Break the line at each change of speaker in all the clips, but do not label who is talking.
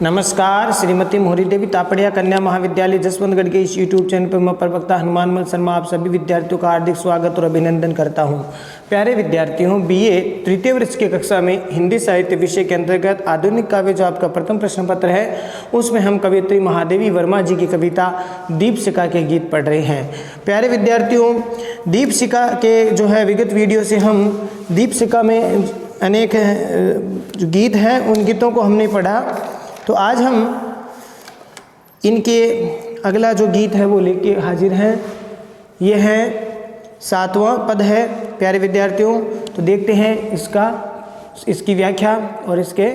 नमस्कार। श्रीमती मोहरी देवी तापड़िया कन्या महाविद्यालय जसवंतगढ़ के इस यूट्यूब चैनल पर मैं प्रवक्ता हनुमानमल शर्मा आप सभी विद्यार्थियों का हार्दिक स्वागत और अभिनंदन करता हूं। प्यारे विद्यार्थियों, बीए तृतीय वर्ष की कक्षा में हिंदी साहित्य विषय के अंतर्गत आधुनिक काव्य जो आपका प्रथम प्रश्न पत्र है उसमें हम कवयित्री महादेवी वर्मा जी की कविता दीपशिखा के गीत पढ़ रहे हैं। प्यारे विद्यार्थियों, दीपशिखा के जो है विगत वीडियो से हम दीपशिखा में अनेक जो गीत हैं उन गीतों को हमने पढ़ा, तो आज हम इनके अगला जो गीत है वो लेके हाजिर हैं। ये है 7वां पद है। प्यारे विद्यार्थियों, तो देखते हैं इसकी व्याख्या और इसके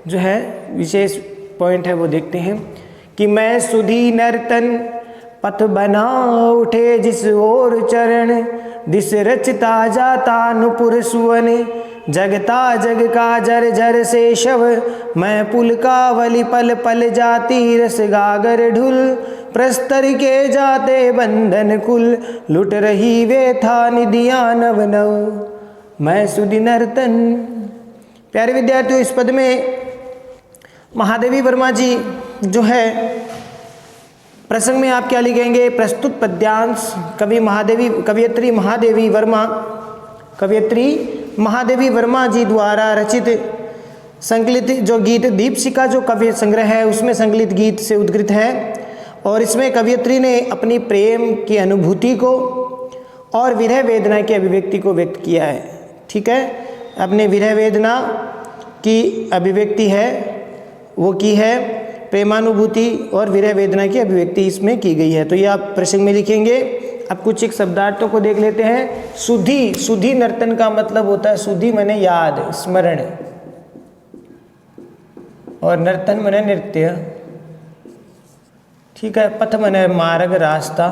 जो है विशेष पॉइंट है वो देखते हैं कि मैं सुधी नर्तन पथ बना उठे जिस ओर चरण दिस रचता जाता नुपुर सुवन जगता जग का जर जर से शव मैं पुल का वली पल पल जाती रस गागर ढुल प्रस्तर के जाते बंधन कुल लुट रही व्यथा निधियां नव नव मैं सुधी नर्तन। प्यारे विद्यार्थियों, इस पद में महादेवी वर्मा जी जो है प्रसंग में आप क्या लिखेंगे? प्रस्तुत पद्यांश कवयित्री महादेवी वर्मा जी द्वारा रचित संकलित जो गीत दीपशिखा जो काव्य संग्रह है उसमें संकलित गीत से उद्गृत है। और इसमें कवयित्री ने अपनी प्रेम की अनुभूति को और विरह वेदना की अभिव्यक्ति को व्यक्त किया है। ठीक है, अपने विरह वेदना की अभिव्यक्ति है वो की है, प्रेमानुभूति और विरह वेदना की अभिव्यक्ति इसमें की गई है। तो ये आप प्रसंग में लिखेंगे। अब कुछ एक शब्दार्थों को देख लेते हैं। सुधी नर्तन का मतलब होता है सुधी माने याद, स्मरण, और नर्तन माने नृत्य। ठीक है, पथ माने मार्ग, रास्ता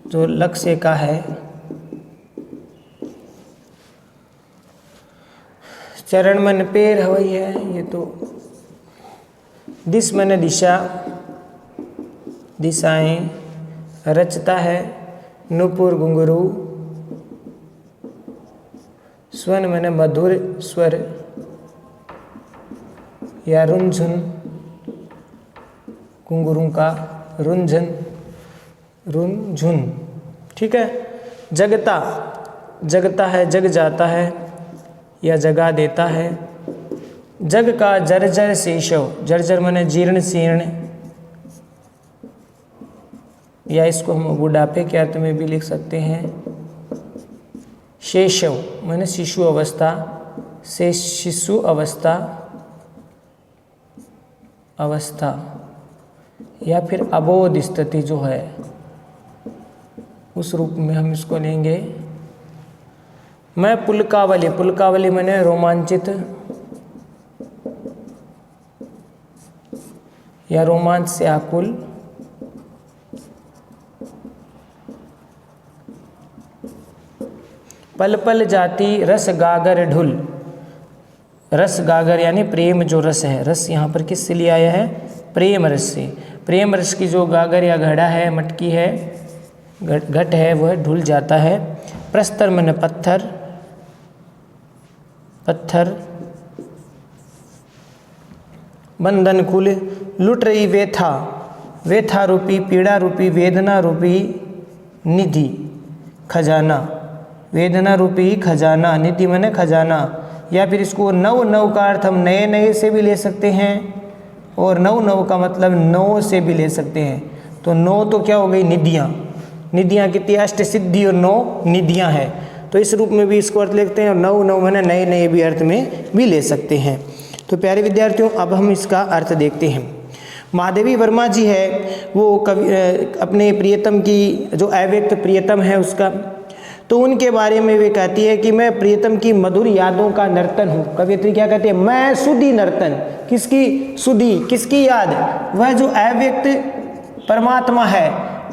जो लक्ष्य का है। चरण मन पैर हवई है ये तो। दिस माने दिशा, दिशाएं। रचता है नुपुर घुंघरू। स्वन माने मधुर स्वर या रुंझुन, घुंघरू का रुंझुन। ठीक है, जगता है, जग जाता है या जगा देता है। जग का जर्जर शेषव, जर्जर माने जीर्ण शीर्ण, या इसको हम बुढ़ापे के अर्थ में भी लिख सकते हैं। शेषव माने शिशु अवस्था, से शिशु अवस्था या फिर अबोध स्थिति जो है उस रूप में हम इसको लेंगे। मैं पुलकावली माने रोमांचित या रोमांच से आकुल। पल पल जाती रस गागर ढुल, रस गागर यानी प्रेम जो रस है, रस यहाँ पर किससे लिया आया है? प्रेम रस से। प्रेम रस की जो गागर या घड़ा है, मटकी है, घट है, वह ढुल जाता है। प्रस्तर मन पत्थर, बंधन कुल लुट रही व्यथा रूपी, पीड़ा रूपी, वेदना रूपी निधि खजाना। वेदना रूपी खजाना, निधि माने खजाना। या फिर इसको नव का अर्थ हम नए से भी ले सकते हैं और नव का मतलब नौ से भी ले सकते हैं। तो नौ तो क्या हो गई? निधियाँ कितनी? अष्ट सिद्धि और 9 निधियाँ हैं। तो इस रूप में भी इसको अर्थ लिखते हैं और नव माने नए भी अर्थ में भी ले सकते हैं। तो प्यारे विद्यार्थियों, अब हम इसका अर्थ देखते हैं। महादेवी वर्मा जी है वो अपने प्रियतम की जो अव्यक्त प्रियतम है उसका, तो उनके बारे में वे कहती है कि मैं प्रियतम की मधुर यादों का नर्तन हूँ। कवयित्री क्या कहती है? मैं सुधी नर्तन। किसकी सुधी? किसकी याद? वह जो अव्यक्त परमात्मा है,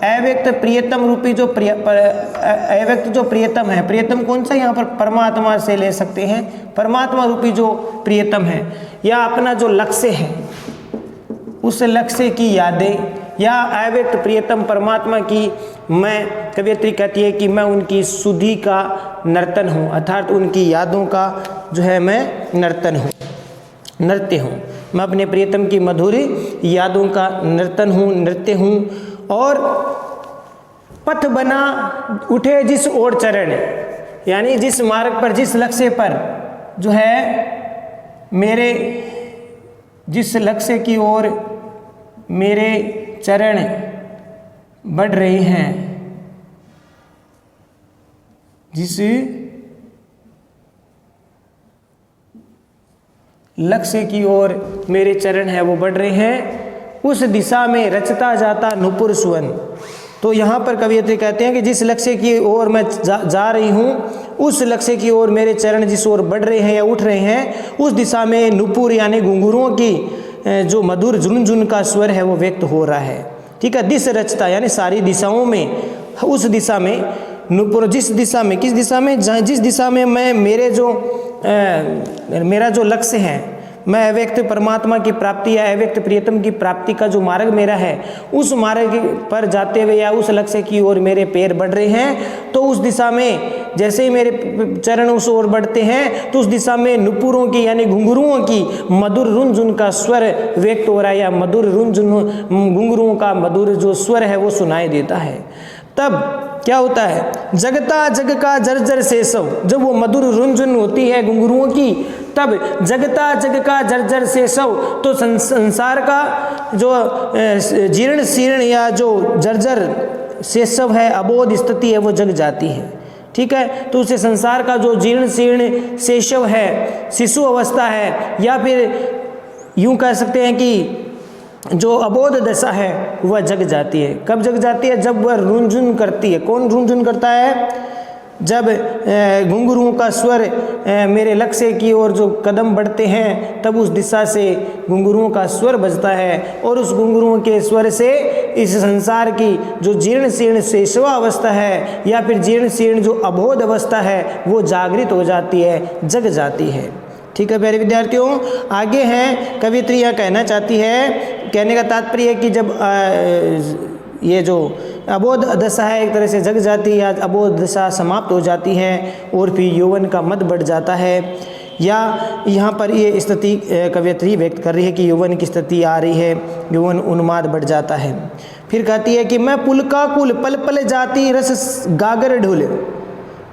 अव्यक्त प्रियतम रूपी जो अव्यक्त जो प्रियतम है। प्रियतम कौन सा? यहाँ पर परमात्मा से ले सकते हैं। परमात्मा रूपी जो प्रियतम है या अपना जो लक्ष्य है उस लक्ष्य की यादें या अव्यक्त प्रियतम परमात्मा की मैं, कवयित्री कहती है कि मैं उनकी सुधी का नर्तन हूँ, अर्थात उनकी यादों का जो है मैं नर्तन हूँ। नृत्य हूँ, मैं अपने प्रियतम की मधुर यादों का नर्तन हूँ, नृत्य हूँ। और पथ बना उठे जिस ओर चरण, यानी जिस मार्ग पर, जिस लक्ष्य पर जो है मेरे, जिस लक्ष्य की ओर मेरे चरण बढ़ रहे हैं, जिस लक्ष्य की ओर मेरे चरण है वो बढ़ रहे हैं, उस दिशा में रचता जाता नुपुर सुवन। तो यहाँ पर कवियत्री कहते हैं कि जिस लक्ष्य की ओर मैं जा रही हूँ, उस लक्ष्य की ओर मेरे चरण जिस ओर बढ़ रहे हैं या उठ रहे हैं, उस दिशा में नुपुर यानी घुंघरुओं की जो मधुर झुनझुन का स्वर है वो व्यक्त हो रहा है। ठीक है, दिश रचता यानी सारी दिशाओं में, उस दिशा में नुपुर, जिस दिशा में, किस दिशा में, जिस दिशा में मैं मेरा जो लक्ष्य है, मैं अव्यक्त परमात्मा की प्राप्ति या अव्यक्त प्रियतम की प्राप्ति का जो मार्ग मेरा है, उस मार्ग पर जाते हुए या उस लक्ष्य की ओर मेरे पैर बढ़ रहे हैं, तो उस दिशा में जैसे ही मेरे चरण उस ओर बढ़ते हैं तो उस दिशा में नुपुरों की यानी घुंघरुओं की मधुर रुनझुन का स्वर व्यक्त हो रहा है, या मधुर रुनझुन घुंघरुओं का मधुर जो स्वर है वो सुनाई देता है। तब क्या होता है, जगता जग का जर्जर सेसव, जब वो मधुर रुनझुन होती है घुंघरुओं की, तब जगता जग का जर्जर सेसव, तो संसार का जो जीर्ण शीर्ण या जो जर्जर सेसव है, अबोध स्थिति है, वो जग जाती है। ठीक है, तो उसे संसार का जो जीर्ण शीर्ण सेशव है, शिशु अवस्था है, या फिर यूं कह सकते हैं कि जो अबोध दशा है वह जग जाती है। कब जग जाती है? जब वह रुनझुन करती है। कौन रुनझुन करता है? जब घुंघरुओं का स्वर मेरे लक्ष्य की ओर जो कदम बढ़ते हैं, तब उस दिशा से घुंघरुओं का स्वर बजता है, और उस घुंघरुओं के स्वर से इस संसार की जो जीर्ण शीर्ण शेषवा अवस्था है या फिर जीर्ण शीर्ण जो अबोध अवस्था है वो जागृत हो जाती है, जग जाती है। ठीक है प्यारे विद्यार्थियों, आगे हैं कवियत्री यह कहना चाहती है, कहने का तात्पर्य है कि जब ये जो अबोध दशा है एक तरह से जग जाती है, या अबोध दशा समाप्त हो जाती है और फिर यौवन का मद बढ़ जाता है, या यहाँ पर ये स्थिति कवियत्री व्यक्त कर रही है कि यौवन की स्थिति आ रही है, यौवन उन्माद बढ़ जाता है। फिर कहती है कि मैं पुलका कुल पल पल जाती रस गागर ढुल।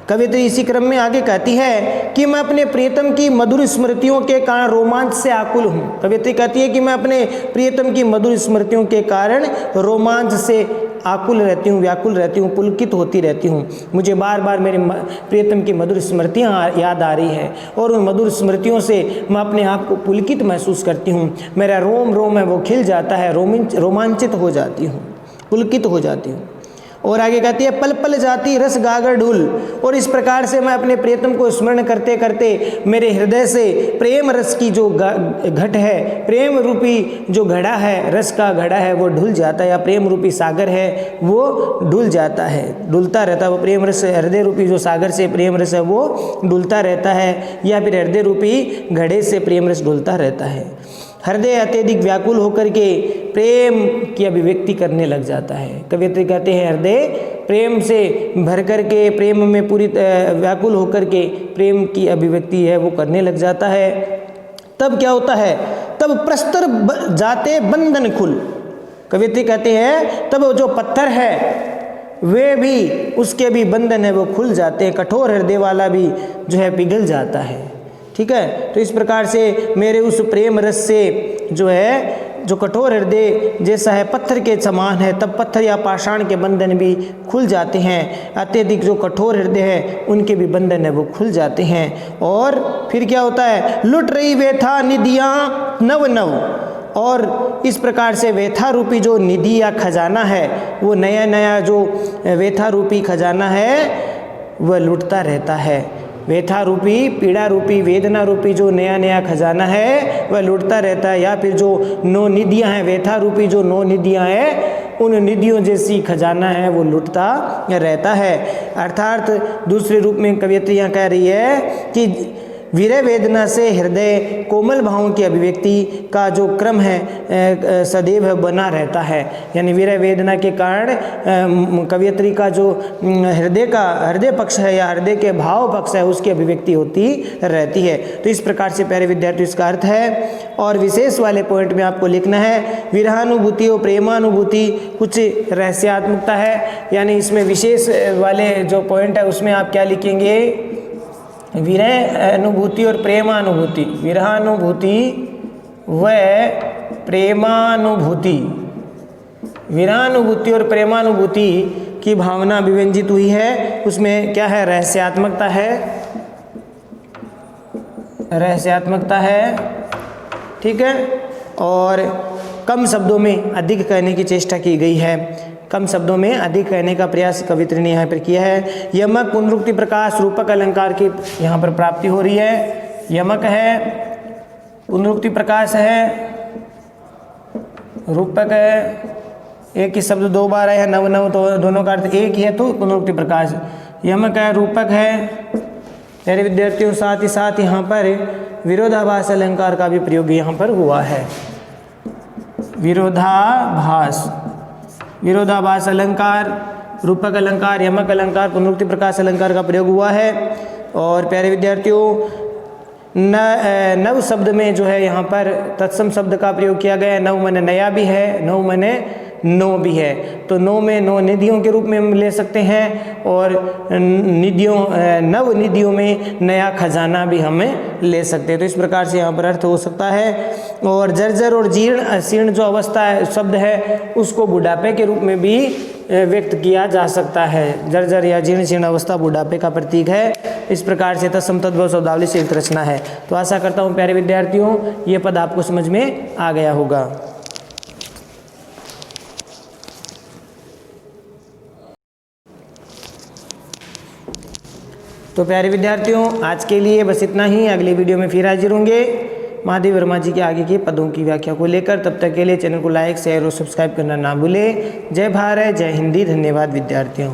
कवियत्री इसी क्रम में आगे कहती है कि मैं अपने प्रियतम की मधुर स्मृतियों के कारण रोमांच से आकुल हूँ। कवियत्री कहती है कि मैं अपने प्रियतम की मधुर स्मृतियों के कारण रोमांच से आकुल रहती हूँ, व्याकुल रहती हूँ, पुलकित होती रहती हूँ। मुझे बार बार मेरे प्रियतम की मधुर स्मृतियाँ याद आ रही है, और उन मधुर स्मृतियों से मैं अपने आप को पुलकित महसूस करती हूँ। मेरा रोम रोम है वो खिल जाता है, रोमांचित हो जाती हूँ, पुलकित हो जाती हूँ। और आगे कहती है पल पल जाती रस गागर ढुल, और इस प्रकार से मैं अपने प्रियतम को स्मरण करते करते मेरे हृदय से प्रेम रस की जो घट है, प्रेम रूपी जो घड़ा है, रस का घड़ा है वो ढुल जाता है, या प्रेम रूपी सागर है वो ढुल जाता है, डुलता रहता है। वो प्रेम रस हृदय रूपी जो सागर से प्रेम रस है वो डुलता रहता है, या फिर हृदय रूपी घड़े से प्रेम रस डुलता रहता है। हृदय अत्यधिक व्याकुल होकर के प्रेम की अभिव्यक्ति करने लग जाता है। कवियत्री कहते हैं हृदय प्रेम से भर कर के, प्रेम में पूरी व्याकुल होकर के प्रेम की अभिव्यक्ति है वो करने लग जाता है। तब क्या होता है? तब प्रस्तर जाते बंधन खुल। कवियत्री कहते हैं तब जो पत्थर है वे भी, उसके भी बंधन है वो खुल जाते हैं, कठोर हृदय वाला भी जो है पिघल जाता है। ठीक है, तो इस प्रकार से मेरे उस प्रेम रस से जो है, जो कठोर हृदय जैसा है, पत्थर के समान है, तब पत्थर या पाषाण के बंधन भी खुल जाते हैं। अत्यधिक जो कठोर हृदय है उनके भी बंधन है वो खुल जाते हैं। और फिर क्या होता है? लुट रही व्यथा निधियाँ नव नव, और इस प्रकार से व्यथा रूपी जो निधि या खजाना है, वो नया नया जो व्यथा रूपी खजाना है वह लुटता रहता है। व्यथा रूपी, पीड़ा रूपी, वेदना रूपी जो नया नया खजाना है वह लुटता रहता है, या फिर जो नौ निधियाँ हैं, व्यथा रूपी जो नौ निधियाँ हैं, उन निधियों जैसी खजाना है वो लुटता रहता है। अर्थात दूसरे रूप में कवियत्री यहाँ कह रही है कि वीर्य वेदना से हृदय कोमल भावों की अभिव्यक्ति का जो क्रम है सदैव बना रहता है। यानी वीर्य वेदना के कारण कवयित्री का जो हृदय पक्ष है या हृदय के भाव पक्ष है उसकी अभिव्यक्ति होती रहती है। तो इस प्रकार से प्यारे विद्यार्थियों इसका अर्थ है। और विशेष वाले पॉइंट में आपको लिखना है विरहानुभूति और प्रेमानुभूति कुछ रहस्यात्मकता है, यानी इसमें विशेष वाले जो पॉइंट है उसमें आप क्या लिखेंगे, विरह अनुभूति और प्रेमानुभूति, विरहानुभूति व प्रेमानुभूति, विरहानुभूति और प्रेमानुभूति की भावना अभिव्यंजित हुई है, उसमें क्या है, रहस्यात्मकता है, रहस्यात्मकता है, ठीक है। और कम शब्दों में अधिक कहने की चेष्टा की गई है, कम शब्दों में अधिक कहने का प्रयास कवित्री ने यहाँ पर किया है। यमक पुनरुक्ति प्रकाश रूपक अलंकार की यहाँ पर प्राप्ति हो रही है। यमक है, पुनरुक्ति प्रकाश है, रूपक है, एक ही शब्द दो बार है, नव नव तो दोनों का अर्थ एक ही है तो पुनरुक्ति प्रकाश। यमक है, रूपक है प्यारे विद्यार्थियों। साथ ही साथ यहाँ पर विरोधाभास अलंकार का भी प्रयोग यहाँ पर हुआ है। विरोधाभास, विरोधाभास अलंकार, रूपक अलंकार, यमक अलंकार, पुनरुक्ति प्रकाश अलंकार का प्रयोग हुआ है। और प्यारे विद्यार्थियों नव शब्द में जो है यहाँ पर तत्सम शब्द का प्रयोग किया गया है। नव माने नया भी है, नव माने नो भी है, तो नो में नो निधियों के रूप में हम ले सकते हैं और निधियों नव निधियों में नया खजाना भी हमें ले सकते हैं। तो इस प्रकार से यहाँ पर अर्थ हो सकता है। और जर्जर और जीर्ण शीर्ण जो अवस्था है शब्द है उसको बुढ़ापे के रूप में भी व्यक्त किया जा सकता है। जर्जर या जीर्ण शीर्ण अवस्था बुढ़ापे का प्रतीक है। इस प्रकार से तत्सम तद्भव शब्दावली से एक रचना है। तो आशा करता हूँ प्यारे विद्यार्थियों ये पद आपको समझ में आ गया होगा। तो प्यारे विद्यार्थियों आज के लिए बस इतना ही। अगली वीडियो में फिर हाजिर होंगे महादेव वर्मा जी के आगे के पदों की व्याख्या को लेकर। तब तक के लिए चैनल को लाइक शेयर और सब्सक्राइब करना ना भूलें। जय भारत, जय हिंदी। धन्यवाद विद्यार्थियों।